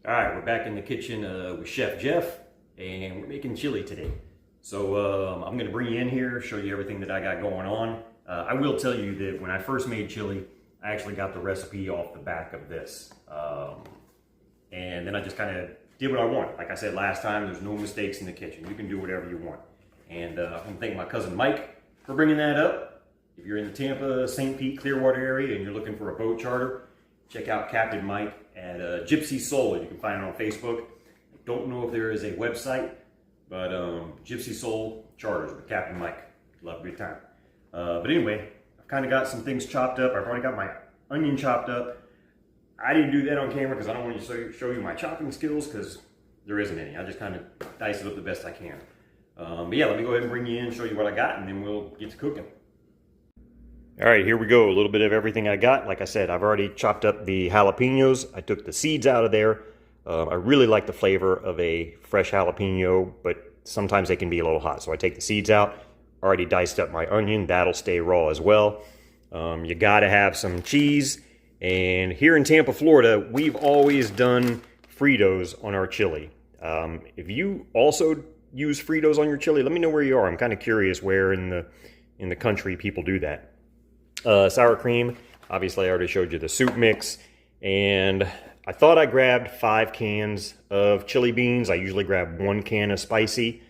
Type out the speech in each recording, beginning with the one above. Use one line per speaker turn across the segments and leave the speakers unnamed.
All right, we're back in the kitchen with Chef Jeff, and we're making chili today. So I'm gonna bring you in here, show you everything that I got going on. I will tell you that when I first made chili, I actually got the recipe off the back of this. And then I just kind of did what I want. Like I said last time, there's no mistakes in the kitchen. You can do whatever you want. And I want to thank my cousin Mike for bringing that up. If you're in the Tampa, St. Pete, Clearwater area and you're looking for a boat charter, check out Captain Mike at gypsysoul. You can find it on Facebook. I don't know if there is a website, but gypsysoul charters with Captain Mike. Love a good time. But anyway, I've kind of got some things chopped up. I've already got my onion chopped up. I didn't do that on camera because I don't want to show you my chopping skills because there isn't any. I just kind of dice it up the best I can. But yeah, let me go ahead and bring you in, show you what I got, and then we'll get to cooking. All right, here we go. A little bit of everything I got. Like I said, I've already chopped up the jalapenos. I took the seeds out of there. I really like the flavor of a fresh jalapeno, but sometimes they can be a little hot. So I take the seeds out. Already diced up my onion. That'll stay raw as well. You gotta have some cheese. And here in Tampa, Florida, we've always done Fritos on our chili. If you also use Fritos on your chili, let me know where you are. I'm kind of curious where in the country people do that. Sour cream, obviously I already showed you the soup mix, and I thought I grabbed 5 cans of chili beans. I usually grab 1 can of spicy,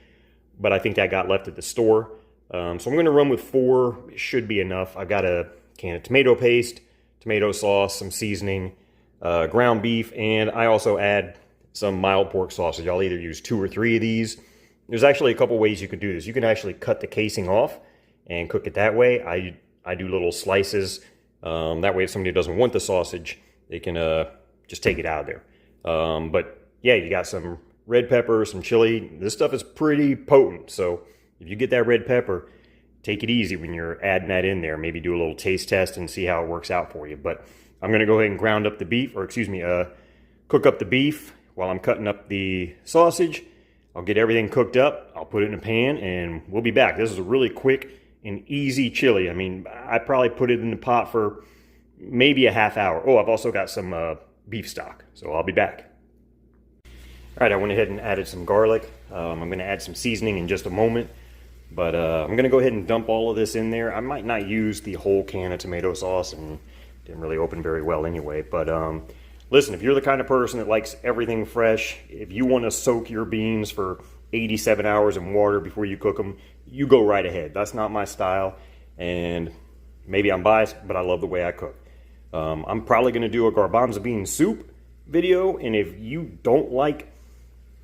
but I think that got left at the store. So I'm going to run with 4. It should be enough. I've got a can of tomato paste, tomato sauce, some seasoning, ground beef, and I also add some mild pork sausage. I'll either use 2 or 3 of these. There's actually a couple ways you can do this. You can actually cut the casing off and cook it that way. I do little slices. That way if somebody doesn't want the sausage, they can just take it out of there. But yeah, you got some red pepper, some chili. This stuff is pretty potent. So if you get that red pepper, take it easy when you're adding that in there. Maybe do a little taste test and see how it works out for you. But I'm going to go ahead and ground up the beef, or excuse me, cook up the beef while I'm cutting up the sausage. I'll get everything cooked up. I'll put it in a pan and we'll be back. This is a really quick and easy chili. I mean, I probably put it in the pot for maybe a half hour. Oh, I've also got some beef stock, so I'll be back. All right, I went ahead and added some garlic. I'm going to add some seasoning in just a moment, but I'm going to go ahead and dump all of this in there. I might not use the whole can of tomato sauce, and didn't really open very well anyway, but listen, if you're the kind of person that likes everything fresh, if you want to soak your beans for 87 hours in water before you cook them, you go right ahead. That's not my style, and maybe I'm biased, but I love the way I cook. I'm probably going to do a garbanzo bean soup video, and if you don't like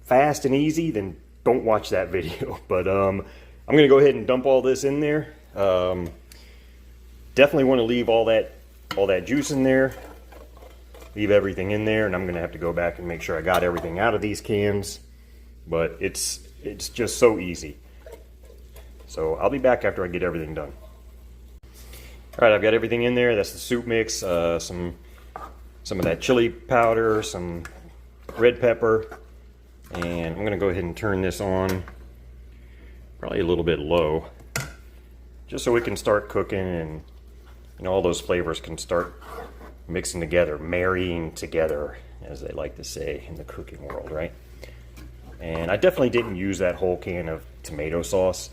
fast and easy, then don't watch that video. But I'm going to go ahead and dump all this in there. Definitely want to leave all that juice in there. Leave everything in there, and I'm going to have to go back and make sure I got everything out of these cans. But it's just so easy. So I'll be back after I get everything done. All right, I've got everything in there. That's the soup mix, some of that chili powder, some red pepper, and I'm going to go ahead and turn this on probably a little bit low, just so we can start cooking and all those flavors can start mixing together, marrying together, as they like to say in the cooking world, right? And I definitely didn't use that whole can of tomato sauce.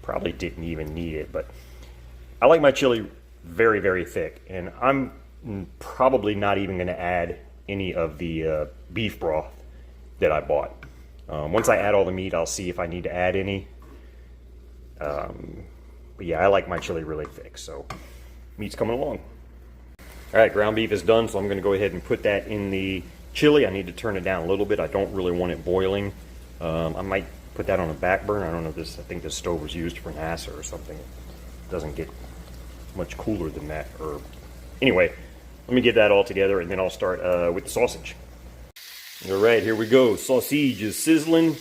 Probably didn't even need it, but I like my chili very, very thick, and I'm probably not even going to add any of the beef broth that I bought. Once I add all the meat, I'll see if I need to add any. But yeah, I like my chili really thick, so meat's coming along. All right, ground beef is done, so I'm going to go ahead and put that in the chili. I need to turn it down a little bit. I don't really want it boiling. I might put that on a back burner. I don't know if this, I think this stove was used for NASA or something. It doesn't get much cooler than that. Or anyway, let me get that all together and then I'll start with the sausage. All right, here we go. Sausage is sizzling.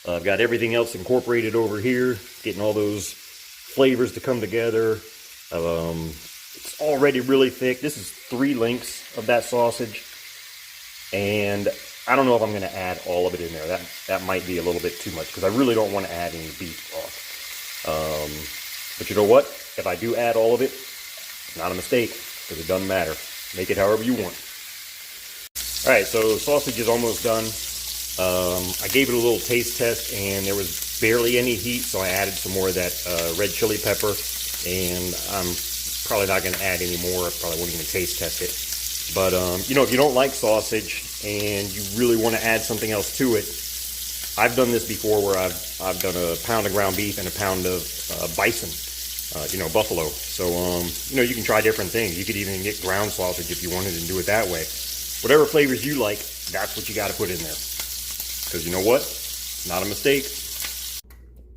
I've got everything else incorporated over here, getting all those flavors to come together. It's already really thick. This is 3 links of that sausage, and I don't know if I'm going to add all of it in there. That might be a little bit too much because I really don't want to add any beef broth. But you know what? If I do add all of it, it's not a mistake because it doesn't matter. Make it however you want. All right, so sausage is almost done. I gave it a little taste test and there was barely any heat, so I added some more of that red chili pepper, and I'm probably not gonna add any more. I probably won't even taste test it. But you know, if you don't like sausage and you really wanna add something else to it, I've done this before where I've done a pound of ground beef and a pound of bison, you know, buffalo. So, you know, you can try different things. You could even get ground sausage if you wanted and do it that way. Whatever flavors you like, that's what you got to put in there. Because you know what? It's not a mistake.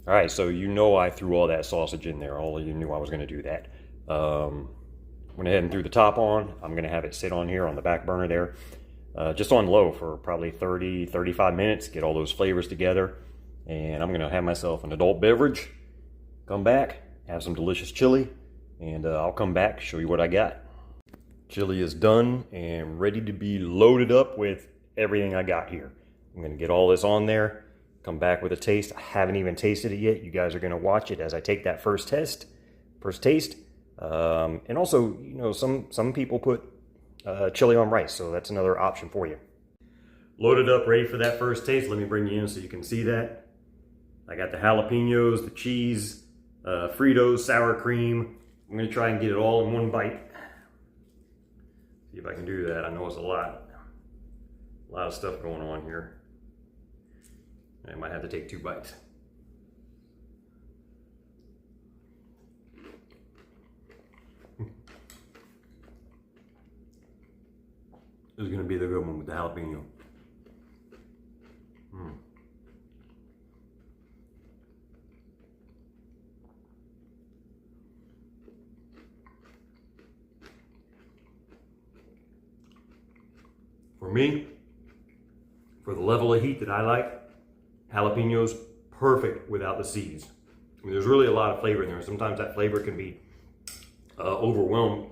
All right, so you know I threw all that sausage in there. All of you knew I was going to do that. Went ahead and threw the top on. I'm going to have it sit on here on the back burner there. Just on low for probably 30, 35 minutes. Get all those flavors together. And I'm going to have myself an adult beverage. Come back, have some delicious chili. And I'll come back, show you what I got. Chili is done and ready to be loaded up with everything I got here. I'm going to get all this on there, come back with a taste. I haven't even tasted it yet. You guys are going to watch it as I take that first taste. And also, you know, some people put chili on rice, so that's another option for you. Loaded up, ready for that first taste. Let me bring you in so you can see that. I got the jalapenos, the cheese, Fritos, sour cream. I'm going to try and get it all in one bite. See if I can do that. I know it's a lot of stuff going on here. I might have to take 2 bites. This is going to be the good one with the jalapeno. For me, for the level of heat that I like, jalapenos perfect without the seeds. I mean, there's really a lot of flavor in there. Sometimes that flavor can be overwhelmed,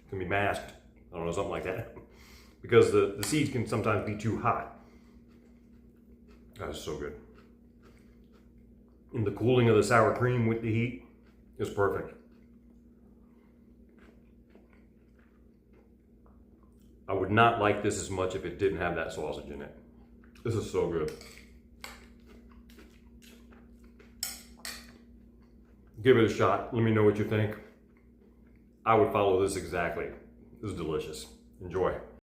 can be masked. I don't know, something like that. Because the seeds can sometimes be too hot. That's so good. And the cooling of the sour cream with the heat is perfect. I would not like this as much if it didn't have that sausage in it. This is so good. Give it a shot. Let me know what you think. I would follow this exactly. This is delicious. Enjoy.